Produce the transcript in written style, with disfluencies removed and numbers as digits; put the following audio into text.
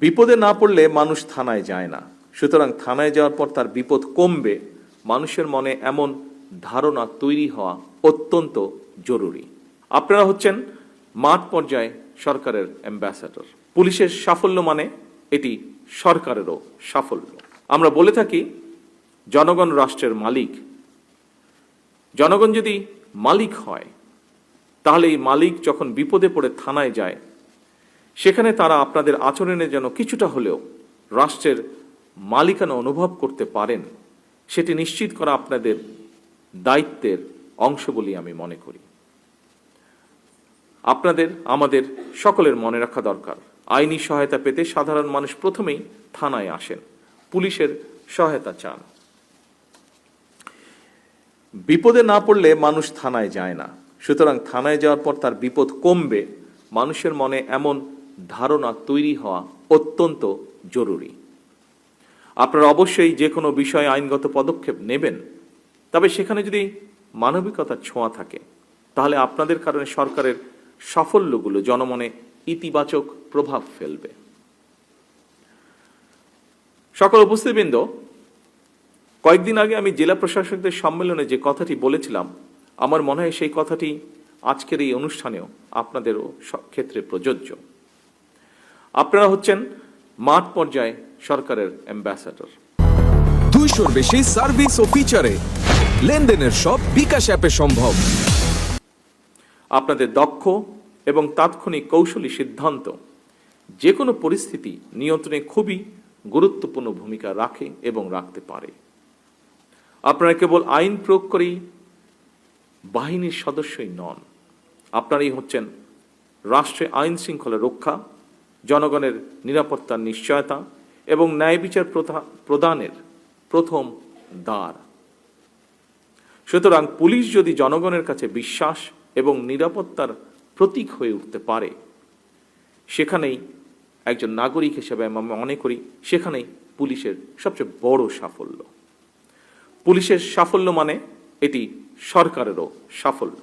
বিপদে না পড়লে মানুষ থানায় যায় না, সুতরাং থানায় যাওয়ার পর তার বিপদ কমবে, মানুষের মনে এমন ধারণা তৈরি হওয়া অত্যন্ত জরুরি। আপনারা হচ্ছেন মাঠ পর্যায়ে সরকারের অ্যাম্বাসেডর। পুলিশের সাফল্য মানে এটি সরকারেরও সাফল্য। আমরা বলে থাকি জনগণ রাষ্ট্রের মালিক। জনগণ যদি মালিক হয়, তাহলে এই মালিক যখন বিপদে পড়ে থানায় যায়, সেখানে তারা আপনাদের আচরণে যেন কিছুটা হলেও রাষ্ট্রের মালিকানা অনুভব করতে পারেন, সেটি নিশ্চিত করা আপনাদের দায়িত্বের অংশ বলে আমি মনে করি। আপনাদের আমাদের সকলের মনে রাখা দরকার, আইনি সহায়তা পেতে সাধারণ মানুষ প্রথমেই থানায় আসেন, পুলিশের সহায়তা চান। বিপদে না পড়লে মানুষ থানায় যায় না, সুতরাং থানায় যাওয়ার পর তার বিপদ কমবে, মানুষের মনে এমন ধারণা তৈরি হওয়া অত্যন্ত জরুরি। আপনারা অবশ্যই যে কোনো বিষয়ে আইনগত পদক্ষেপ নেবেন, তবে সেখানে যদি মানবিকতার ছোঁয়া থাকে, তাহলে আপনাদের কারণে সরকারের সাফল্যগুলো জনমনে ইতিবাচক প্রভাব ফেলবে। সকল উপস্থিতবৃন্দ, কয়েকদিন আগে আমি জেলা প্রশাসকদের সম্মেলনে যে কথাটি বলেছিলাম, আমার মনে হয় সেই কথাটি আজকের এই অনুষ্ঠানেও আপনাদেরও ক্ষেত্রে প্রযোজ্য। আপনারা হচ্ছেন মাঠ পর্যায়ে সরকারের অ্যাম্বাসেডর। 200-র বেশি সার্ভিস ও ফিচারে লেনদেনের সব বিকাশ অ্যাপে সম্ভব। আপনাদের দক্ষ এবং তাৎক্ষণিক কৌশলী সিদ্ধান্ত যে কোনো পরিস্থিতি নিয়ন্ত্রণে খুবই গুরুত্বপূর্ণ ভূমিকা রাখে এবং রাখতে পারে। আপনারা কেবল আইন প্রয়োগ করেই বাহিনীর সদস্যই নন, আপনারাই হচ্ছেন রাষ্ট্রে আইন শৃঙ্খলা রক্ষা, জনগণের নিরাপত্তার নিশ্চয়তা এবং ন্যায় বিচার প্রদানের প্রথম দ্বার। সুতরাং পুলিশ যদি জনগণের কাছে বিশ্বাস এবং নিরাপত্তার প্রতীক হয়ে উঠতে পারে, সেখানেই একজন নাগরিক হিসেবে আমি মনে করি সেখানেই পুলিশের সবচেয়ে বড় সাফল্য। পুলিশের সাফল্য মানে এটি সরকারেরও সাফল্য।